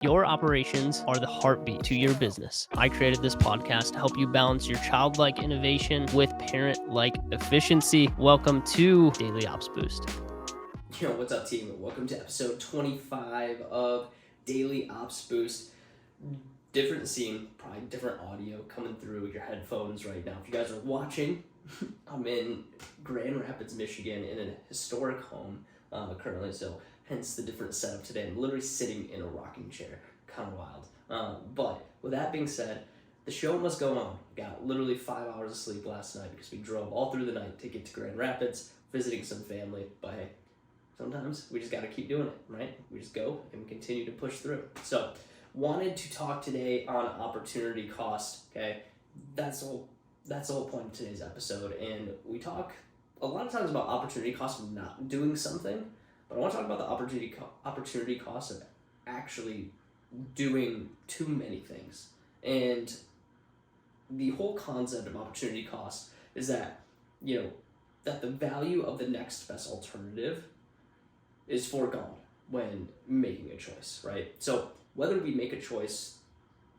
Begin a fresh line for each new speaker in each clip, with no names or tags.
Your operations are the heartbeat to your business. I created this podcast to help you balance your childlike innovation with parent-like efficiency. Welcome to Daily Ops Boost.
Yo, what's up, team? Welcome to episode 25 of Daily Ops Boost. Different scene, probably different audio coming through your headphones right now. If you guys are watching, I'm in Grand Rapids, Michigan, in a historic home currently, so hence the different setup today. I'm literally sitting in a rocking chair, kind of wild. But with that being said, the show must go on. Got literally 5 hours of sleep last night because we drove all through the night to get to Grand Rapids, visiting some family. But hey, sometimes we just got to keep doing it, right? We just go and continue to push through. So, wanted to talk today on opportunity cost. Okay, that's the whole point of today's episode, and we talk a lot of times about opportunity cost of not doing something, but I want to talk about the opportunity cost of actually doing too many things. And the whole concept of opportunity cost is that that the value of the next best alternative is foregone when making a choice, right? So whether we make a choice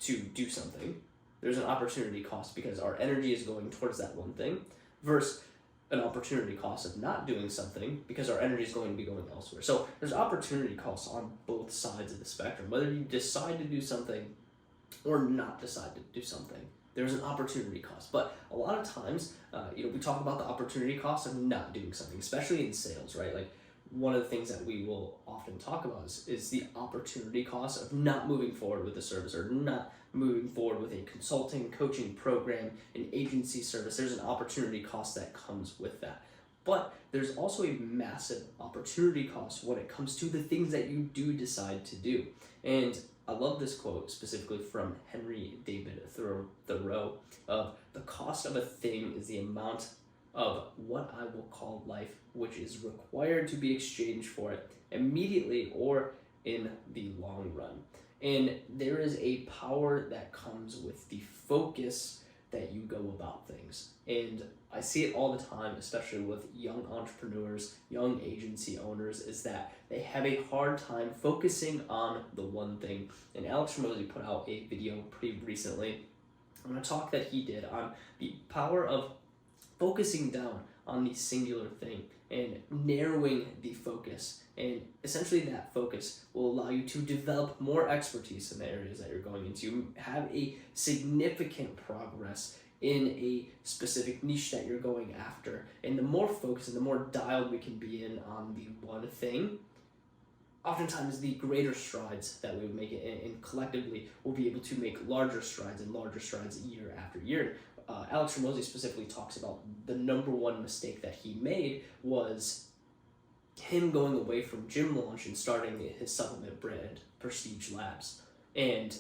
to do something, there's an opportunity cost because our energy is going towards that one thing, versus an opportunity cost of not doing something because our energy is going to be going elsewhere. So there's opportunity costs on both sides of the spectrum. Whether you decide to do something or not decide to do something, there's an opportunity cost. But a lot of times, we talk about the opportunity cost of not doing something, especially in sales, right? Like, one of the things that we will often talk about is the opportunity cost of not moving forward with a service or not moving forward with a consulting, coaching program, an agency service. There's an opportunity cost that comes with that. But there's also a massive opportunity cost when it comes to the things that you do decide to do. And I love this quote specifically from Henry David Thoreau of, "The cost of a thing is the amount of what I will call life, which is required to be exchanged for it immediately or in the long run." And there is a power that comes with the focus that you go about things. And I see it all the time, especially with young entrepreneurs, young agency owners, is that they have a hard time focusing on the one thing. And Alex Ramosi put out a video pretty recently on a talk that he did on the power of focusing down on the singular thing and narrowing the focus. And essentially that focus will allow you to develop more expertise in the areas that you're going into, have a significant progress in a specific niche that you're going after. And the more focused and the more dialed we can be in on the one thing, oftentimes the greater strides that we would make it, and collectively we'll be able to make larger strides year after year. Alex Ramosi specifically talks about the number one mistake that he made was him going away from Gym Launch and starting his supplement brand, Prestige Labs. And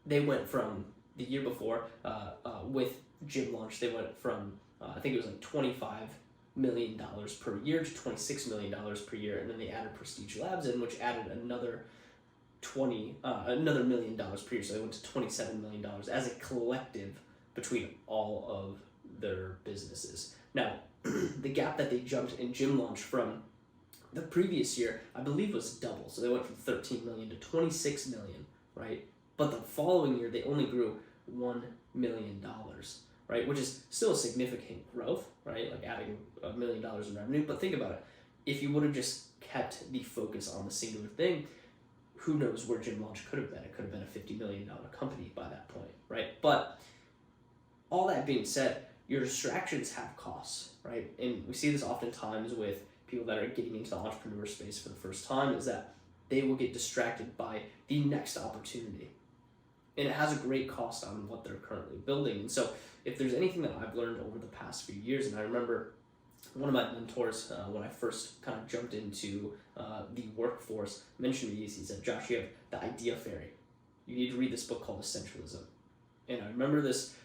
they went from the year before with Gym Launch, they went from, I think it was like $25 million per year to $26 million per year. And then they added Prestige Labs in, which added another $1 million per year. So they went to $27 million as a collective between all of their businesses. Now, the gap that they jumped in Gym Launch from the previous year, I believe, was double. So they went from 13 million to 26 million, right? But the following year, they only grew $1 million, right? Which is still a significant growth, right? Like adding $1 million in revenue. But think about it. If you would have just kept the focus on the singular thing, who knows where Gym Launch could have been? It could have been a $50 million company by that point, right? But all that being said, your distractions have costs, right? And we see this oftentimes with people that are getting into the entrepreneur space for the first time, is that they will get distracted by the next opportunity. And it has a great cost on what they're currently building. And so if there's anything that I've learned over the past few years, and I remember one of my mentors, when I first kind of jumped into the workforce, mentioned me, he said, "Josh, you have the idea fairy. You need to read this book called Essentialism." And I remember this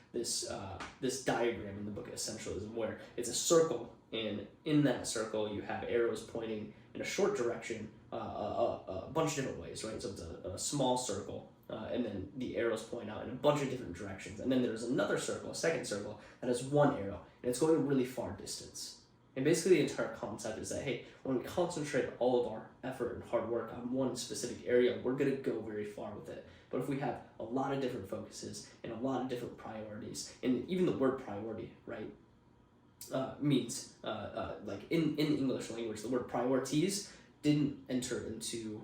diagram in the book Essentialism, where it's a circle, and in that circle you have arrows pointing in a short direction, a bunch of different ways, right? So it's a small circle, and then the arrows point out in a bunch of different directions, and then there's another circle, a second circle, that has one arrow, and it's going a really far distance. And basically the entire concept is that, hey, when we concentrate all of our effort and hard work on one specific area, we're going to go very far with it. But if we have a lot of different focuses and a lot of different priorities, and even the word priority, right, means, like in the English language, the word priorities didn't enter into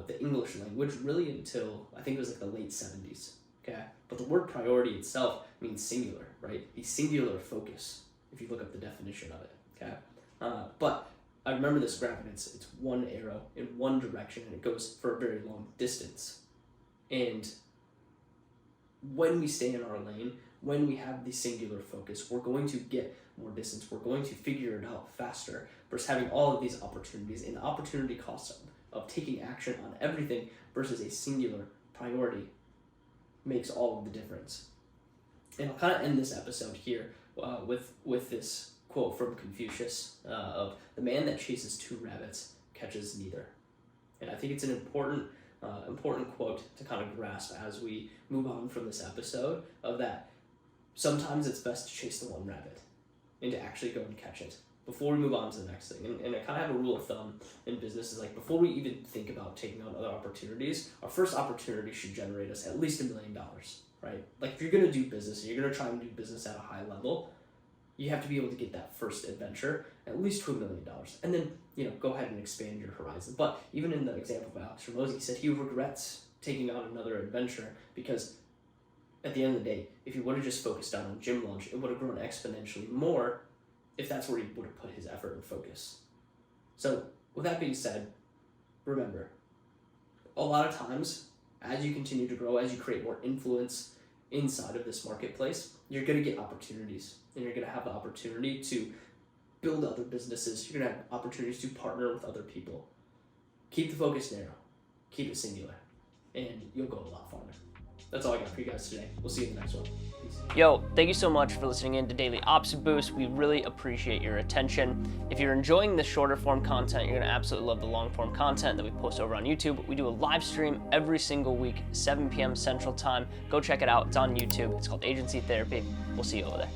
the English language really until, I think it was like the late 70s, okay? But the word priority itself means singular, right? A singular focus, if you look up the definition of it, okay? But I remember this graph, and it's one arrow in one direction, and it goes for a very long distance. And when we stay in our lane, when we have the singular focus, we're going to get more distance. We're going to figure it out faster versus having all of these opportunities, and the opportunity cost of taking action on everything versus a singular priority makes all of the difference. And I'll kind of end this episode here with this quote from Confucius of, "The man that chases two rabbits catches neither." And I think it's an important quote to kind of grasp as we move on from this episode, of that sometimes it's best to chase the one rabbit and to actually go and catch it before we move on to the next thing. And I kind of have a rule of thumb in business is, like, before we even think about taking on other opportunities, our first opportunity should generate us at least $1 million, right? Like, if you're going to do business and you're going to try and do business at a high level, you have to be able to get that first adventure at least to $1 million, and then, you know, go ahead and expand your horizon. But even in the example of Alex Ramosi, he said he regrets taking on another adventure because at the end of the day, if he would have just focused on gym lunch, it would have grown exponentially more if that's where he would have put his effort and focus. So with that being said, remember, a lot of times as you continue to grow, as you create more influence inside of this marketplace, you're going to get opportunities, and you're going to have the opportunity to build other businesses. You're going to have opportunities to partner with other people. Keep the focus narrow, keep it singular, and you'll go a lot farther. That's all I got for you guys today. We'll see you in the next one. Peace.
Yo, thank you so much for listening in to Daily Ops Boost. We really appreciate your attention. If you're enjoying the shorter form content, you're gonna absolutely love the long form content that we post over on YouTube. We do a live stream every single week, 7 p.m. Central Time. Go check it out. It's on YouTube. It's called Agency Therapy. We'll see you over there.